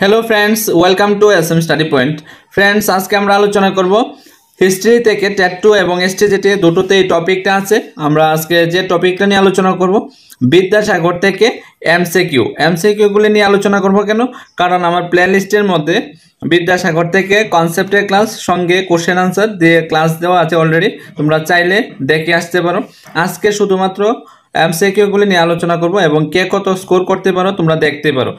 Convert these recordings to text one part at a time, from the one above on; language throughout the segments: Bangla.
Hello friends welcome to SM study point friends आज के আমরা আলোচনা করব হিস্ট্রি থেকে টেট 2 এবং এসটিজিটি দুটোতেই টপিকটা আছে আমরা আজকে যে টপিকটা নিয়ে আলোচনা করব বিদ্যাসাগর থেকে এমসিকিউ গুলি নিয়ে আলোচনা করব কেন কারণ আমার প্লেলিস্টের মধ্যে বিদ্যাসাগর থেকে কনসেপ্টের ক্লাস সঙ্গে কোশ্চেন আনসার দিয়ে ক্লাস দেওয়া আছে অলরেডি তোমরা চাইলে দেখে আসতে পারো আজকে শুধুমাত্র এমসিকিউ গুলি নিয়ে আলোচনা করব এবং কে কত স্কোর করতে পারো তোমরা দেখতে পারো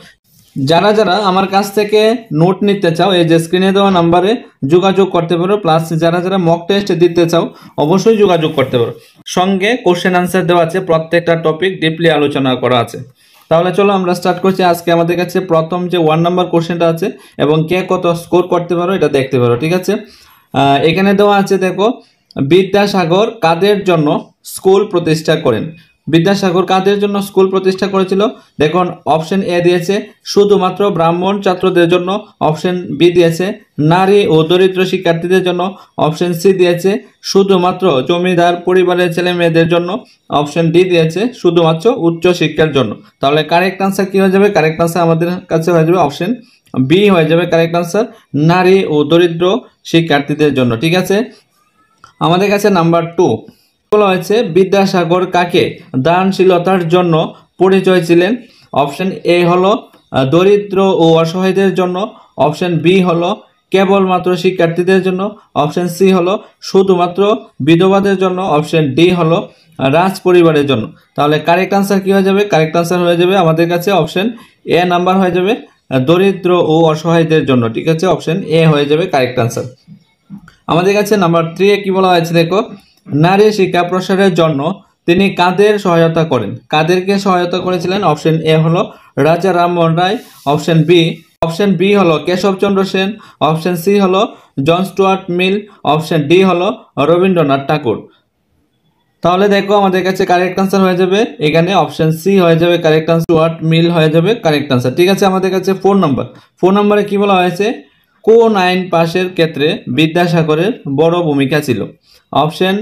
যারা যারা আমার কাছ থেকে নোট নিতে চাও এই যে স্ক্রিনে দেওয়া নম্বরে যোগাযোগ করতে পারো প্লাস যারা যারা মক টেস্ট দিতে চাও অবশ্যই যোগাযোগ করতে পারো সঙ্গে কোশ্চেন আনসার দেওয়া আছে প্রত্যেকটা টপিক ডিপলি আলোচনা করা আছে তাহলে চলো আমরা স্টার্ট করছি আজকে আমাদের কাছে প্রথম যে 1 নাম্বার কোশ্চেনটা আছে এবং কে কত স্কোর করতে পারো এটা দেখতে পারো ঠিক আছে এখানে দেওয়া আছে দেখো বিদ্যাসাগর কাদের জন্য স্কুল প্রতিষ্ঠা করেন বিদ্যাসাগর কাদের জন্য স্কুল প্রতিষ্ঠা করেছিল দেখুন অপশন এ দিয়েছে শুধুমাত্র ব্রাহ্মণ ছাত্রদের জন্য অপশন বি দিয়েছে নারী ও দরিদ্র শিক্ষার্থীদের জন্য অপশন সি দিয়েছে শুধুমাত্র জমিদার পরিবারের ছেলে মেয়েদের জন্য অপশন ডি দিয়েছে শুধুমাত্র উচ্চ শিক্ষার জন্য তাহলে কারেক্ট আনসার কি হয়ে যাবে কারেক্ট আনসার আমাদের কাছে হয়ে যাবে অপশন বি হয়ে যাবে কারেক্ট আনসার নারী ও দরিদ্র শিক্ষার্থীদের জন্য ঠিক আছে আমাদের কাছে নাম্বার 2 বলা হয়েছে বিদ্যাসাগর কাকে দানশীলতার জন্য পরিচয় ছিলেন অপশন এ হলো দরিদ্র ও অসহায়দের জন্য অপশন বি হলো কেবলমাত্র শিক্ষার্থীদের জন্য অপশন সি হলো শুধুমাত্র বিধবাদের জন্য অপশন ডি হলো রাজ পরিবারের জন্য তাহলে কারেক্ট আনসার কি হয়ে যাবে কারেক্ট আনসার হয়ে যাবে আমাদের কাছে অপশন এ নাম্বার হয়ে যাবে দরিদ্র ও অসহায়দের জন্য ঠিক আছে অপশন এ হয়ে যাবে কারেক্ট আনসার আমাদের কাছে নাম্বার 3 এ কি বলা হয়েছে দেখো নারী শিক্ষা প্রসারের জন্য তিনি কাদের সহায়তা করেন কাদেরকে সহায়তা করেছিলেন অপশন এ হলো রাজা রামমোহন রায় অপশন বি হলো কেশবচন্দ্র সেন অপশন সি হলো জন স্টুয়ার্ট মিল অপশন ডি হলো রবীন্দ্রনাথ ঠাকুর তাহলে দেখো আমাদের কাছে কারেক্ট আনসার হয়ে যাবে এখানে অপশন সি হয়ে যাবে কারেক্ট আনসার স্টুয়ার্ট মিল হয়ে যাবে কারেক্ট আনসার ঠিক আছে আমাদের কাছে 4 নম্বরে কি বলা হয়েছে কোন আইন পাশের ক্ষেত্রে বিদ্যাসাগরের বড় ভূমিকা ছিল অপশন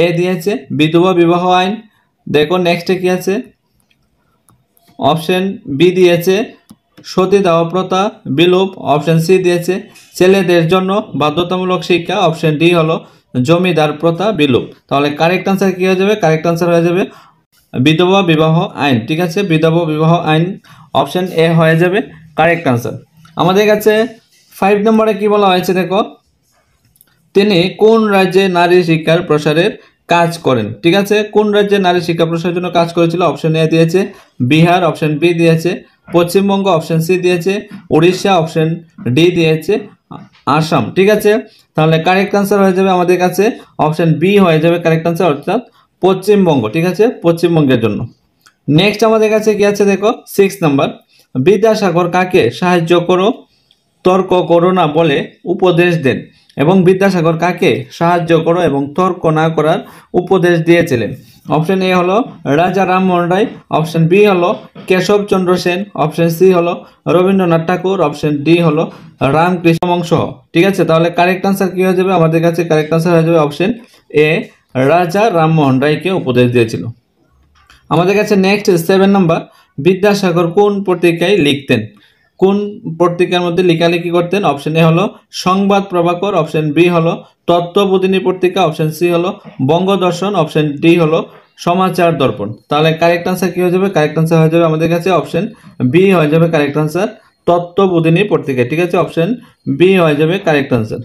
এ দিয়েছে বিধবা বিবাহ আইন দেখো নেক্সটে কি আছে অপশন বি দিয়েছে সতীদাহ প্রথা বিলোপ অপশন সি দিয়েছে ছেলেদের জন্য বাধ্যতামূলক শিক্ষা অপশন ডি হলো জমিদার প্রথা বিলোপ তাহলে কারেক্ট আনসার কি হয়ে যাবে কারেক্ট আনসার হয়ে যাবে বিধবা বিবাহ আইন ঠিক আছে বিধবা বিবাহ আইন অপশন এ হয়ে যাবে কারেক্ট আনসার আমাদের কাছে 5 নম্বরে কি বলা হয়েছে দেখো তিনি কোন রাজ্যে নারী শিক্ষার প্রসারের কাজ করেন ঠিক আছে কোন রাজ্যে নারী শিক্ষা প্রসারের জন্য কাজ করেছিল অপশন এ দিয়েছে বিহার অপশন বি দিয়েছে পশ্চিমবঙ্গ অপশন সি দিয়েছে উড়িষ্যা অপশন ডি দিয়েছে আসাম ঠিক আছে তাহলে কারেক্ট আনসার হয়ে যাবে আমাদের কাছে অপশন বি হয়ে যাবে কারেক্ট আনসার অর্থাৎ পশ্চিমবঙ্গ ঠিক আছে পশ্চিমবঙ্গের জন্য নেক্সট আমাদের কাছে কি আছে দেখো 6 নাম্বার বিদ্যাসাগর কাকে সাহায্য করো তর্ক করো না বলে উপদেশ দেন এবং বিদ্যাসাগর কাকে সাহায্য করো এবং তর্ক না করার উপদেশ দিয়েছিলেন অপশন এ হলো রাজা রামমোহন রায় অপশন বি হলো কেশবচন্দ্র সেন অপশন সি হলো রবীন্দ্রনাথ ঠাকুর অপশন ডি হলো রামকৃষ্ণ বংশ ঠিক আছে তাহলে কারেক্ট আনসার কি হয়ে যাবে আমাদের কাছে কারেক্ট আনসার হয়ে যাবে অপশন এ রাজা রামমোহন রায়কে উপদেশ দিয়েছিল আমাদের কাছে নেক্সট 7 নাম্বার বিদ্যাসাগর কোন পত্রিকায় লিখতেন কোন পত্রিকার মধ্যে লেখালেখি করতেন অপশন এ হলো সংবাদ প্রভাকর অপশন বি হলো তত্ত্ববোধিনী পত্রিকা অপশন সি হলো বঙ্গদর্শন অপশন ডি হলো সমাচার দর্পণ তাহলে কারেক্ট আনসার কি হয়ে যাবে কারেক্ট আনসার হয়ে যাবে আমাদের কাছে অপশন বি হয়ে যাবে কারেক্ট আনসার তত্ত্ববোধিনী পত্রিকা ঠিক আছে অপশন বি হয়ে যাবে কারেক্ট আনসার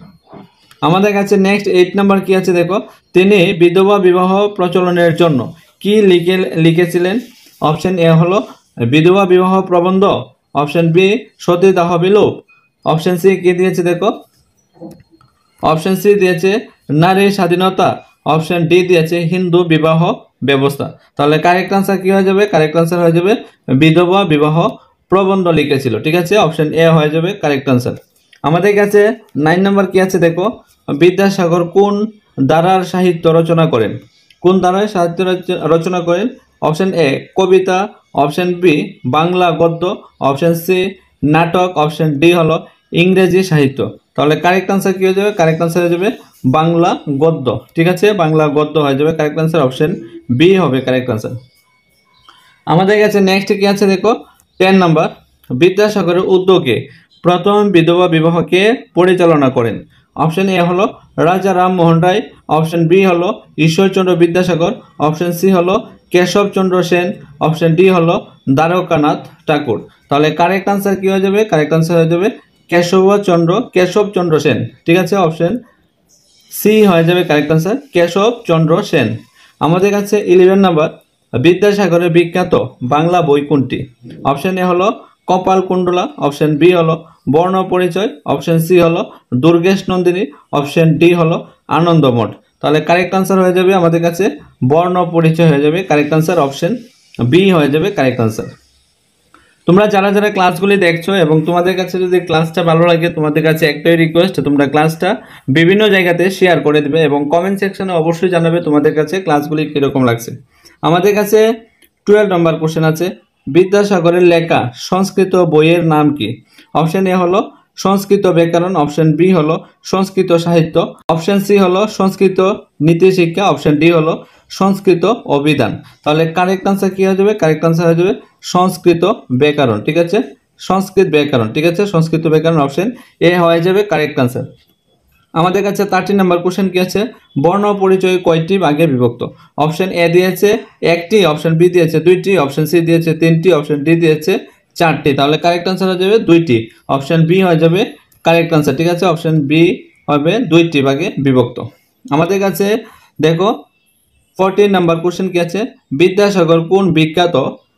আমাদের কাছে নেক্সট 8 নাম্বার কি আছে দেখো তিনি বিধবা বিবাহ প্রচলনের জন্য কি লিখেছিলেন অপশন এ হলো বিধবা বিবাহ প্রবন্ধ অপশন বি সতীদাহ বিলোপ অপশন সি কি দিয়েছে দেখো অপশন সি দিয়েছে নারী স্বাধীনতা অপশন ডি দিয়েছে হিন্দু বিবাহ ব্যবস্থা তাহলে কারেক্ট আনসার কি হয়ে যাবে কারেক্ট আনসার হয়ে যাবে বিধবা বিবাহ প্রবন্ধ লিখেছিল ঠিক আছে অপশন এ হয়ে যাবে কারেক্ট আনসার আমাদের কাছে 9 নম্বর কি আছে দেখো বিদ্যাসাগর কোন ধারার সাহিত্য রচনা করেন কোন ধারায় সাহিত্য রচনা করেন অপশন এ কবিতা অপশন বি বাংলা গদ্য অপশন সি নাটক অপশন ডি হলো ইংরেজি সাহিত্য তাহলে কারেক্ট আনসার কি হয়ে যাবে কারেক্ট আনসার হয়ে যাবে বাংলা গদ্য ঠিক আছে বাংলা গদ্য হয়ে যাবে কারেক্ট আনসার অপশন বি হবে কারেক্ট আনসার আমাদের কাছে নেক্সট কি আছে দেখো 10 নাম্বার বিদ্যাসাগরের উদ্যোগে প্রথম বিধবা বিবাহকে পরিচালনা করেন? অপশন এ হলো রাজা রামমোহন রায়, অপশন বি হলো ঈশ্বরচন্দ্র বিদ্যাসাগর, অপশন সি হলো কেশবচন্দ্র সেন, অপশন ডি হলো দ্বারকানাথ ঠাকুর। তাহলে কারেক্ট আনসার কি হয়ে যাবে? কারেক্ট আনসার হয়ে যাবে কেশবচন্দ্র সেন। ঠিক আছে, অপশন সি হয়ে যাবে কারেক্ট আনসার, কেশবচন্দ্র সেন। আমাদের কাছে 11 নাম্বার, বিদ্যাসাগরের বিখ্যাত বাংলা বই কোনটি? অপশন এ হলো কপালকুণ্ডলা, অপশন বি হলো বর্ণ পরিচয়, অপশন সি হলো দুর্গেশ নন্দিনী, অপশন ডি হলো আনন্দমঠ। তাহলে কারেক্ট আনসার হয়ে যাবে আমাদের কাছে বর্ণ পরিচয় হয়ে যাবে কারেক্ট আনসার, অপশন বি হয়ে যাবে কারেক্ট আনসার। তোমরা যারা যারা ক্লাসগুলি দেখছো এবং তোমাদের কাছে যদি ক্লাসটা ভালো লাগে, তোমাদের কাছে একটাই রিকোয়েস্ট, তোমরা ক্লাসটা বিভিন্ন জায়গাতে শেয়ার করে দেবে এবং কমেন্ট সেকশনে অবশ্যই জানাবে তোমাদের কাছে ক্লাসগুলি কীরকম লাগছে। আমাদের কাছে 12 নম্বর কোশ্চেন আছে, বিদ্যাসাগরের লেখা সংস্কৃত বইয়ের নাম কি? অপশন এ হলো সংস্কৃত ব্যাকরণ, অপশন বি হলো সংস্কৃত সাহিত্য, অপশন সি হলো সংস্কৃত নীতিশিক্ষা, অপশন ডি হলো সংস্কৃত অভিধান। তাহলে কারেক্ট আনসার কি হয়ে যাবে? কারেক্ট আনসার হয়ে যাবে সংস্কৃত ব্যাকরণ। ঠিক আছে, সংস্কৃত ব্যাকরণ। ঠিক আছে, সংস্কৃত ব্যাকরণ, অপশন এ হয়ে যাবে কারেক্ট আনসার। আমাদের কাছে 13 নম্বর কোশ্চেন কি আছে, বর্ণ পরিচয় কয়টি ভাগে বিভক্ত? অপশন এ দিয়েছে একটি, অপশন বি দিয়েছে দুইটি, অপশন সি দিয়েছে তিনটি, অপশন ডি দিয়েছে চারটি। তাহলে কারেক্ট আনসার হয়ে যাবে দুইটি, অপশন বি হয়ে যাবে কারেক্ট আনসার। ঠিক আছে, অপশন বি হবে দুইটি ভাগে বিভক্ত। আমাদের কাছে দেখো 14 নম্বর কোশ্চেন কি আছে, বিদ্যাসাগর কোন বিখ্যাত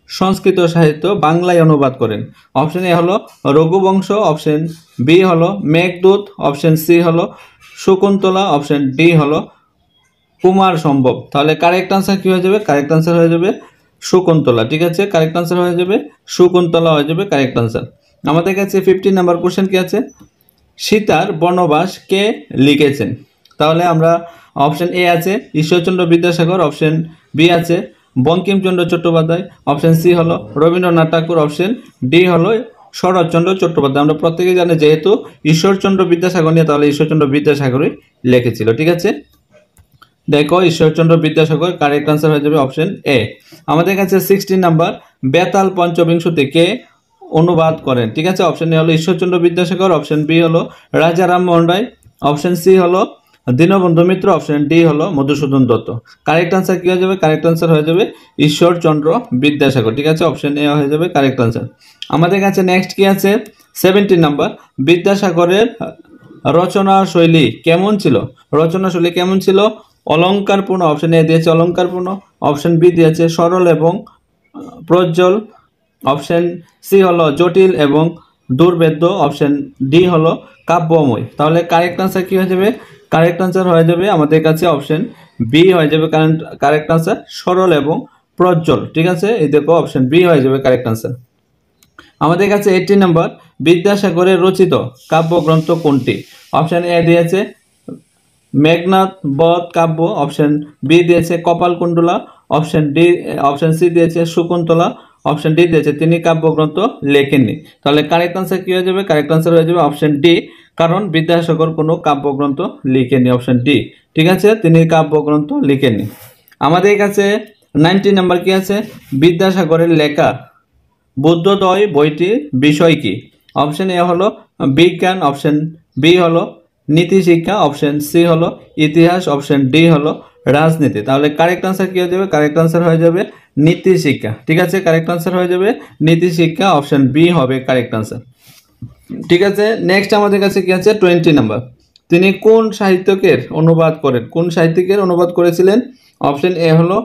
সংস্কৃত সাহিত্য বাংলায় অনুবাদ করেন? অপশন এ হলো রঘুবংশ, অপশন বি হলো মেঘদূত, অপশন সি হলো শকুন্তলা, অপশন ডি হলো কুমার সম্ভব। তাহলে কারেক্ট আনসার কি হয়ে যাবে? কারেক্ট আনসার হয়ে যাবে শকুন্তলা। ঠিক আছে, কারেক্ট আনসার হয়ে যাবে শকুন্তলা হয়ে যাবে কারেক্ট আনসার। আমাদের কাছে 15 নম্বর কোশ্চেন কি আছে, সীতার বনবাস কে লিখেছেন? তাহলে আমরা অপশন এ আছে ঈশ্বরচন্দ্র বিদ্যাসাগর, অপশন বি আছে বঙ্কিমচন্দ্র চট্টোপাধ্যায়, অপশন সি হলো রবীন্দ্রনাথ ঠাকুর, অপশন ডি হলো শরৎচন্দ্র চট্টোপাধ্যায়। আমরা প্রত্যেকেই জানি যেহেতু ঈশ্বরচন্দ্র বিদ্যাসাগর নিয়ে, তাহলে ঈশ্বরচন্দ্র বিদ্যাসাগরই লিখেছিল। ঠিক আছে, দেখো ঈশ্বরচন্দ্র বিদ্যাসাগর, কারেক্ট আনসার হয়ে যাবে অপশন এ। আমাদের কাছে 16 নাম্বার, বেতাল পঞ্চবিংশতি কে অনুবাদ করেন? ঠিক আছে, অপশন এ হলো ঈশ্বরচন্দ্র বিদ্যাসাগর, অপশন বি হলো রাজা রামমোহন রায়, অপশন সি হলো দীনবন্ধু মিত্র, অপশন ডি হলো মধুসূদন দত্ত। কারেক্ট আনসার কি হয়ে যাবে? কারেক্ট আনসার হয়ে যাবে ঈশ্বরচন্দ্র বিদ্যাসাগর। ঠিক আছে, অপশন এ হয়ে যাবে কারেক্ট আনসার। আমাদের কাছে নেক্সট কি আছে, 17 নাম্বার, বিদ্যাসাগরের রচনা শৈলী কেমন ছিল? রচনা শৈলী কেমন ছিল? অলঙ্কারপূর্ণ, অপশন এ দিয়েছে অলঙ্কারপূর্ণ, অপশন বি দিয়েছে সরল এবং প্রজ্জ্বল, অপশন সি হলো জটিল এবং দুর্ভেদ্য, অপশন ডি হলো কাব্যময়। তাহলে কারেক্ট আনসার কি হয়ে যাবে? কারেক্ট আনসার হয়ে যাবে আমাদের কাছে অপশন বি হয়ে যাবে কারেক্ট আনসার, সরল এবং প্রজ্জ্বল। ঠিক আছে, এই দেখো অপশন বি হয়ে যাবে কারেক্ট আনসার। আমাদের কাছে 18 নম্বর, বিদ্যাসাগরের রচিত কাব্যগ্রন্থ কোনটি? অপশন এ দিয়েছে মেঘনাদ বধ কাব্য, অপশন বি দিয়েছে কপালকুণ্ডলা, অপশন সি দিয়েছে শকুন্তলা, অপশন ডি দিয়েছে তিনি কাব্যগ্রন্থ লেখেননি। তাহলে কারেক্ট আনসার কি হয়ে যাবে? কারেক্ট আনসার হয়ে যাবে অপশন ডি, কারণ বিদ্যাসাগর কোনো কাব্যগ্রন্থ লিখেননি, অপশন ডি। ঠিক আছে, তিনি কাব্যগ্রন্থ লিখেননি। আমাদের কাছে 19 নাম্বার কি আছে, বিদ্যাসাগরের লেখা বুদ্ধোদয় বইটির বিষয় কি? অপশন এ হলো বিজ্ঞান, অপশন বি হলো নীতিশিক্ষা, অপশন সি হলো ইতিহাস, অপশন ডি হলো রাজনীতি। তাহলে কারেক্ট আনসার কি হয়ে যাবে? কারেক্ট আনসার হয়ে যাবে নীতিশিক্ষা। ঠিক আছে, কারেক্ট আনসার হয়ে যাবে নীতিশিক্ষা, অপশন বি হবে কারেক্ট আনসার। ঠিক আছে, নেক্সট আমাদের কাছে কি আছে, 20 নাম্বার, তিনি কোন সাহিত্যিকের অনুবাদ করেন? কোন সাহিত্যিকের অনুবাদ করেছিলেন? অপশন এ হলো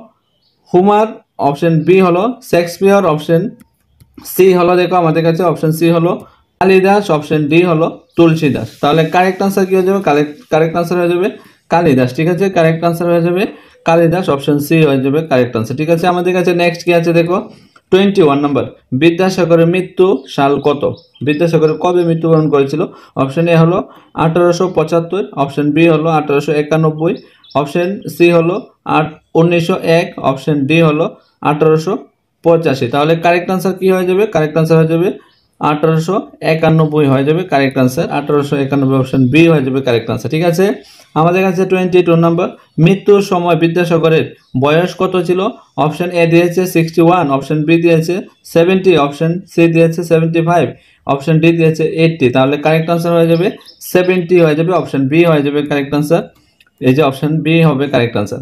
হুমার, অপশন বি হলো শেক্সপিয়র, অপশন সি হলো দেখো আমাদের কাছে অপশন সি হলো কালিদাস, অপশন ডি হলো তুলসীদাস। তাহলে কারেক্ট আনসার কি হয়ে যাবে? কারেক্ট আনসার হয়ে যাবে কালিদাস। ঠিক আছে, কারেক্ট আনসার হয়ে যাবে কালিদাস, অপশন সি হয়ে যাবে কারেক্ট আনসার। ঠিক আছে, আমাদের কাছে নেক্সট কি আছে দেখো, 21 নাম্বার, বিদ্যাসাগরের মৃত্যু সাল কত? বিদ্যাসাগর কবে মৃত্যুবরণ করেছিল? অপশন এ হলো 1875, অপশন বি হলো 1891, অপশন সি হলো 1901, অপশন ডি হলো 1885। তাহলে কারেক্ট আনসার কি হয়ে যাবে? কারেক্ট আনসার হয়ে যাবে 1891 হয়ে যাবে কারেক্ট আনসার, 1891 অপশন বি হয়ে যাবে কারেক্ট আনসার। ঠিক আছে, আমাদের কাছে 22 নাম্বার, মৃত্যুর সময় বিদ্যাসাগরের বয়স কত ছিল? অপশন এ দিয়েছে 61, অপশন বি দিয়েছে 70, অপশন সি দিয়েছে 75, অপশন ডি দিয়েছে 80, তাহলে কারেক্ট আনসার হয়ে যাবে 70 হয়ে যাবে, অপশন বি হয়ে যাবে কারেক্ট আনসার। এই যে অপশন বি হবে কারেক্ট আনসার।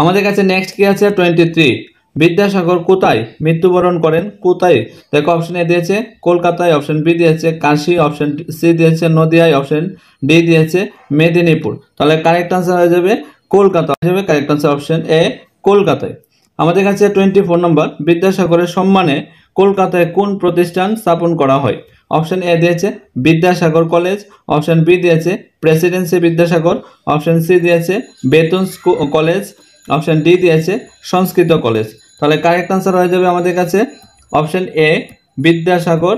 আমাদের কাছে নেক্সট কি আছে 23, বিদ্যাসাগর কোথায় মৃত্যুবরণ করেন? কোথায়? দেখো অপশন এ দিয়েছে কলকাতায়, অপশন বি দিয়েছে কাশী, অপশন সি দিয়েছে নদিয়ায়, অপশন ডি দিয়েছে মেদিনীপুর। তাহলে কারেক্ট আনসার হয়ে যাবে কলকাতা হয়ে যাবে কারেক্ট আনসার, অপশন এ কলকাতায়। আমাদের কাছে 24 নম্বর, বিদ্যাসাগরের সম্মানে কলকাতায় কোন প্রতিষ্ঠান স্থাপন করা হয়? অপশন এ দিয়েছে বিদ্যাসাগর কলেজ, অপশন বি দিয়েছে প্রেসিডেন্সি বিদ্যাসাগর, অপশন সি দিয়েছে বেতন কলেজ, অপশন ডি দিয়েছে সংস্কৃত কলেজ। তাহলে কারেক্ট আনসার হয়ে যাবে আমাদের কাছে অপশন এ বিদ্যাসাগর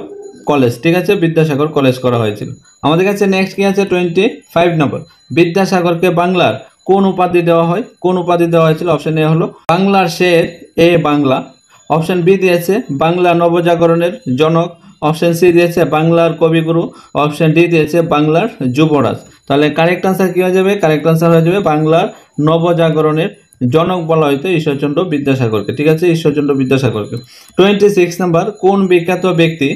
কলেজ। ঠিক আছে, বিদ্যাসাগর কলেজ করা হয়েছিল। আমাদের কাছে নেক্সট কি আছে 25 নম্বর, বিদ্যাসাগরকে বাংলার কোন উপাধি দেওয়া হয়? কোন উপাধি দেওয়া হয়েছিল? অপশন এ হলো বাংলার শের এ বাংলা, অপশন বি দিয়েছে বাংলা নবজাগরণের জনক, অপশন সি দিয়েছে বাংলার কবিগুরু, অপশন ডি দিয়েছে বাংলার যুবরাজ। তাহলে কারেক্ট আনসার কি হয়ে যাবে? কারেক্ট আনসার হয়ে যাবে বাংলার নবজাগরণের জনক বলা হয়তো ঈশ্বরচন্দ্র বিদ্যাসাগরকে। ঠিক আছে, ঈশ্বরচন্দ্র বিদ্যাসাগরকে। 26 নম্বর, কোন বিখ্যাত ব্যক্তি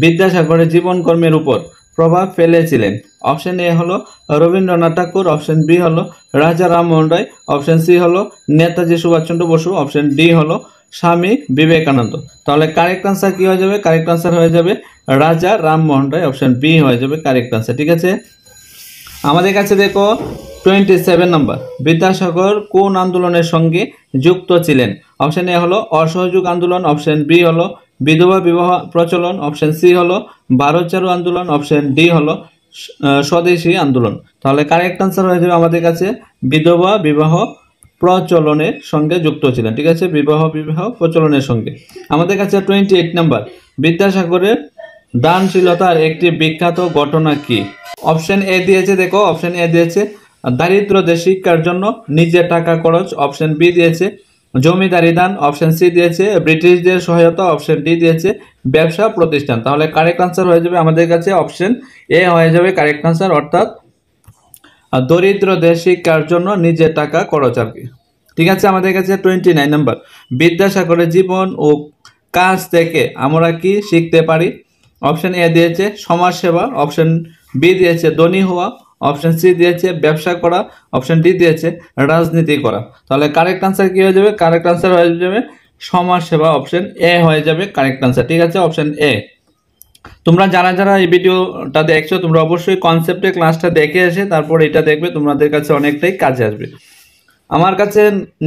বিদ্যাসাগরের জীবন কর্মের উপর প্রভাব ফেলেছিলেন? অপশন এ হলো রবীন্দ্রনাথ ঠাকুর, অপশন বি হলো রাজা রামমোহন রায়, অপশন সি হলো নেতাজি সুভাষচন্দ্র বসু, অপশন ডি হলো স্বামী বিবেকানন্দ। তাহলে কারেক্ট আনসার কি হয়ে যাবে? কারেক্ট আনসার হয়ে যাবে রাজা রামমোহন রায়, অপশন বি হয়ে যাবে কারেক্ট আনসার। ঠিক আছে, আমাদের কাছে দেখো 27 নম্বর, বিদ্যাসাগর কোন আন্দোলনের সঙ্গে যুক্ত ছিলেন? অপশন এ হলো অসহযোগ আন্দোলন, অপশন বি হলো বিধবা বিবাহ প্রচলন, অপশন সি হলো ভারত ছাড়ো আন্দোলন, অপশন ডি হলো স্বদেশী আন্দোলন। তাহলে কারেক্ট আনসার হয়ে যাবে আমাদের কাছে বিধবা বিবাহ প্রচলনের সঙ্গে যুক্ত ছিলেন। ঠিক আছে, বিবাহ প্রচলনের সঙ্গে। আমাদের কাছে 28 নম্বর, বিদ্যাসাগরের দানশীলতার একটি বিখ্যাত ঘটনা কি? অপশন এ দিয়েছে, দেখো অপশন এ দিয়েছে দারিদ্রদের শিক্ষার জন্য নিজের টাকা খরচ, অপশন বি দিয়েছে জমিদারি দান, অপশন সি দিয়েছে ব্রিটিশদের সহায়তা, অপশন ডি দিয়েছে ব্যবসা প্রতিষ্ঠান। তাহলে কারেক্ট আনসার হয়ে যাবে আমাদের কাছে অপশন এ হয়ে যাবে কারেক্ট আনসার, অর্থাৎ দরিদ্রদের শিক্ষার জন্য নিজের টাকা খরচ আর কি। ঠিক আছে, আমাদের কাছে 29 নম্বর, বিদ্যাসাগরের জীবন ও কাজ থেকে আমরা কি শিখতে পারি? অপশন এ দিয়েছে সমাজ সেবা, অপশন বি দিয়েছে ধনী হওয়া, অপশন সি দিয়েছে ব্যবসা করা, অপশন ডি দিয়েছে রাজনীতি করা। তাহলে কারেক্ট আনসার কি হয়ে যাবে? কারেক্ট আনসার হয়ে যাবে সমাজ সেবা, অপশন এ হয়ে যাবে কারেক্ট আনসার। ঠিক আছে, অপশন এ। তোমরা যারা যারা এই ভিডিওটা দেখছো তোমরা অবশ্যই কনসেপ্টে ক্লাসটা দেখে এসে তারপর এটা দেখবে, তোমাদের কাছে অনেকটাই কাজে আসবে। আমার কাছে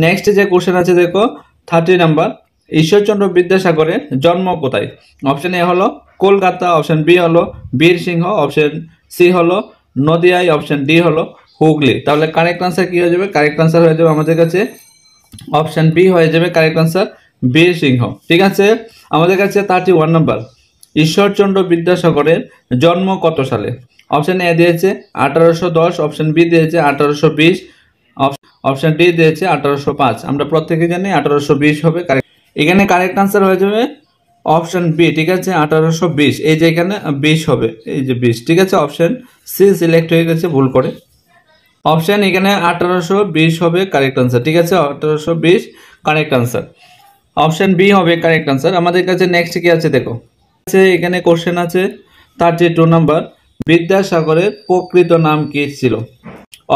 নেক্সট যে কোশ্চেন আছে দেখো 30 নাম্বার, ঈশ্বরচন্দ্র বিদ্যাসাগরের জন্ম কোথায়? অপশন এ হলো কলকাতা, অপশন বি হলো বীরসিংহ, অপশন সি হলো নদিয়ায়, অপশন ডি হলো হুগলি। তাহলে কারেক্ট আনসার কি হয়ে যাবে? কারেক্ট আনসার হয়ে যাবে আমাদের কাছে অপশন বি হয়ে যাবে কারেক্ট আনসার, বীরসিংহ। ঠিক আছে, আমাদের কাছে 31 নাম্বার, ঈশ্বরচন্দ্র বিদ্যাসাগরের জন্ম কত সালে? অপশন এ দিয়েছে 1810, অপশন বি দিয়েছে 1820, অপশন ডি দিয়েছে 1805। আমরা প্রত্যেকে জানি 1820 হবে কারেক্ট। এখানে কারেক্ট আনসার হয়ে যাবে অপশন বি। ঠিক আছে, 1820, এই যে এখানে 20 হবে, এই যে 20। ঠিক আছে, অপশন সি সিলেক্ট হয়ে গেছে ভুল করে, অপশন এখানে 1820 হবে কারেক্ট আনসার। ঠিক আছে, 1820 কারেক্ট আনসার, অপশন বি হবে কারেক্ট আনসার। আমাদের কাছে নেক্সট কি আছে দেখো, এখানে কোশ্চেন আছে 32 নাম্বার, বিদ্যাসাগরের প্রকৃত নাম কি ছিল?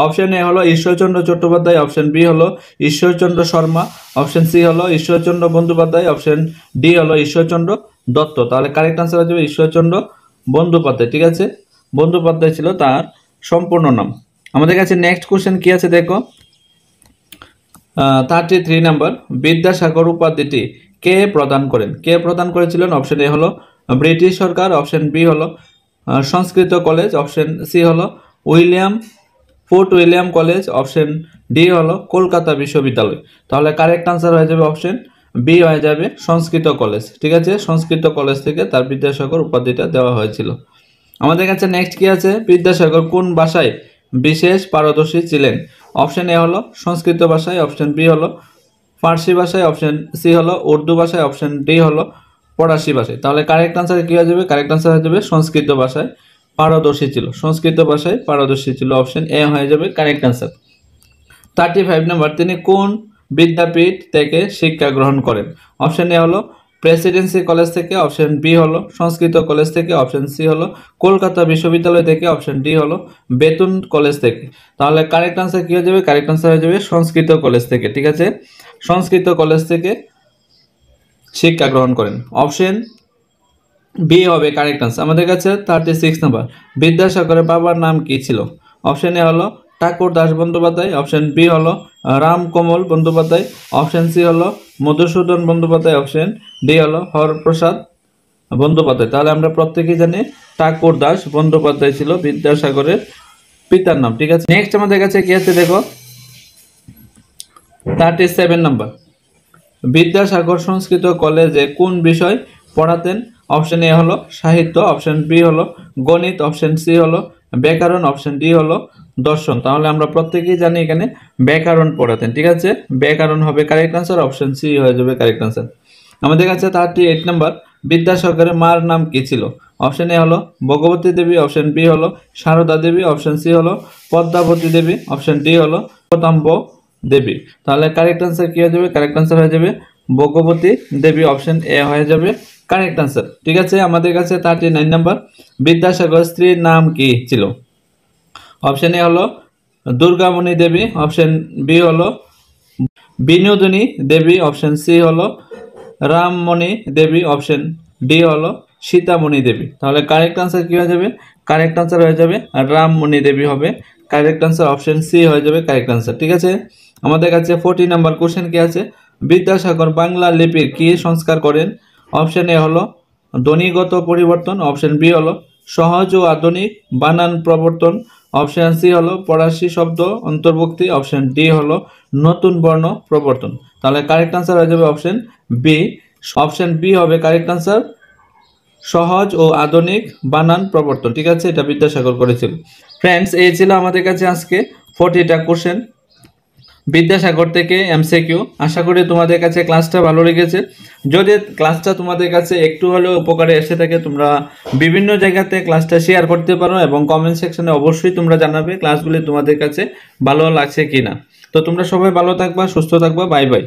অপশন এ হলো ঈশ্বরচন্দ্র চট্টোপাধ্যায়, অপশন বি হলো ঈশ্বরচন্দ্র শর্মা, অপশন সি হলো ঈশ্বরচন্দ্র বন্দ্যোপাধ্যায়, অপশন ডি হলো ঈশ্বরচন্দ্র দত্ত। তাহলে কারেক্ট আনসার হয়ে যাবে ঈশ্বরচন্দ্র বন্দ্যোপাধ্যায়। ঠিক আছে, বন্দ্যোপাধ্যায় ছিল তার সম্পূর্ণ নাম। আমাদের কাছে নেক্সট কোশ্চেন কি আছে দেখো 33 নাম্বার, বিদ্যাসাগর উপাধিটি কে প্রদান করেন? কে প্রদান করেছিলেন? অপশন এ হলো ব্রিটিশ সরকার, অপশন বি হলো সংস্কৃত কলেজ, অপশন সি হলো fort William college, option D হলো কলকাতা বিশ্ববিদ্যালয়। তাহলে কারেক্ট আনসার হয়ে যাবে অপশন বি হয়ে যাবে সংস্কৃত কলেজ। ঠিক আছে, সংস্কৃত কলেজ থেকে তার বিদ্যাসাগর উপাধিটা দেওয়া হয়েছিল। আমাদের কাছে নেক্সট কি আছে, বিদ্যাসাগর কোন ভাষায় বিশেষ পারদর্শী ছিলেন? অপশন এ হলো সংস্কৃত ভাষায়, অপশন বি হলো ফার্সি ভাষায়, অপশন সি হলো উর্দু ভাষায়, অপশন ডি হলো ফরাসি ভাষায়। তাহলে কারেক্ট আনসার কি হয়ে যাবে? কারেক্ট আনসার হয়ে যাবে সংস্কৃত ভাষায় পারদর্শী ছিল, সংস্কৃত ভাষায় পারদর্শী ছিল, অপশন এ হয়ে যাবে কারেক্ট আনসার। 35 নাম্বার, তিনি কোন বিদ্যাপীঠ থেকে শিক্ষা গ্রহণ করেন? অপশন এ হলো প্রেসিডেন্সি কলেজ থেকে, অপশন বি হলো সংস্কৃত কলেজ থেকে, অপশন সি হলো কলকাতা বিশ্ববিদ্যালয় থেকে, অপশন ডি হলো বেতন কলেজ থেকে। তাহলে কারেক্ট আনসার কি হয়ে যাবে? কারেক্ট আনসার হয়ে যাবে সংস্কৃত কলেজ থেকে। ঠিক আছে, সংস্কৃত কলেজ থেকে শিক্ষা গ্রহণ করেন। অপশন বি হবে কারেক্ট আনসার। আমাদের কাছে 36 নাম্বার, বিদ্যাসাগরের বাবার নাম কি ছিল? অপশন এ হলো ঠাকুর দাস বন্দ্যোপাধ্যায়, অপশন বি হলো রামকমল বন্দ্যোপাধ্যায়, অপশন সি হলো মধুসূদন বন্দ্যোপাধ্যায়, অপশন ডি হলো হরপ্রসাদ বন্দ্যোপাধ্যায়। তাহলে আমরা প্রত্যেকেই জানি ঠাকুর দাস বন্দ্যোপাধ্যায় ছিল বিদ্যাসাগরের পিতার নাম। ঠিক আছে, নেক্সট আমাদের কাছে কি আছে দেখো, 37 নাম্বার, বিদ্যাসাগর সংস্কৃত কলেজে কোন বিষয় পড়াতেন? অপশন এ হলো সাহিত্য, অপশন বি হলো গণিত, অপশন সি হলো ব্যাকরণ, অপশন ডি হলো দর্শন। তাহলে আমরা প্রত্যেকেই জানি এখানে ব্যাকরণ পড়াতেন। ঠিক আছে, ব্যাকরণ হবে কারেক্ট আনসার, অপশন সি হয়ে যাবে কারেক্ট আনসার। আমাদের কাছে 38 নাম্বার, বিদ্যাসাগরের মার নাম কি ছিল? অপশন এ হলো ভগবতী দেবী, অপশন বি হলো সারদা দেবী, অপশন সি হলো পদ্মাবতী দেবী, অপশন ডি হলো প্রতাম্ব দেবী। তাহলে কারেক্ট আনসার কি হয়ে যাবে? কারেক্ট আনসার হয়ে যাবে ভগবতী দেবী, অপশন এ হয়ে যাবে কারেক্ট আনসার। ঠিক আছে, আমাদের কাছে 39 নাম্বার, বিদ্যাসাগর স্ত্রীর নাম কি ছিল? অপশন এ হলো দুর্গামণি দেবী, অপশন বি হলো বিনোদিনী দেবী, অপশন সি হলো রামমণি দেবী, অপশন ডি হলো সীতামণি দেবী। তাহলে কারেক্ট আনসার কি হয়ে যাবে? কারেক্ট আনসার হয়ে যাবে রামমণি দেবী হবে কারেক্ট আনসার, অপশন সি হয়ে যাবে কারেক্ট আনসার। ঠিক আছে, আমাদের কাছে 40 নাম্বার কোশ্চেন কি আছে, বিদ্যাসাগর বাংলা লিপির কি সংস্কার করেন? অপশন এ হলো ধ্বনিগত পরিবর্তন, অপশন বি হলো সহজ ও আধুনিক বানান প্রবর্তন, অপশন সি হলো ফরাসি শব্দ অন্তর্ভুক্তি, অপশন ডি হলো নতুন বর্ণ প্রবর্তন। তাহলে কারেক্ট আনসার হয়ে যাবে অপশন বি, অপশন বি হবে কারেক্ট আনসার, সহজ ও আধুনিক বানান প্রবর্তন। ঠিক আছে, এটা বিদ্যাসাগর করেছিল। ফ্রেন্ডস, এই ছিল আমাদের কাছে আজকে 40টা কোশ্চেন বিদ্যাসাগর থেকে এমসিকিউ। আশা করি তোমাদের কাছে ক্লাসটা ভালো লেগেছে। যদি ক্লাসটা তোমাদের কাছে একটু হলেও উপকারে এসে থাকে, তোমরা বিভিন্ন জায়গাতে ক্লাসটা শেয়ার করতে পারো এবং কমেন্ট সেকশনে অবশ্যই তোমরা জানাবে ক্লাসগুলি তোমাদের কাছে ভালো লাগছে কিনা। তো তোমরা সবাই ভালো থাকবা, সুস্থ থাকবা, বাই বাই।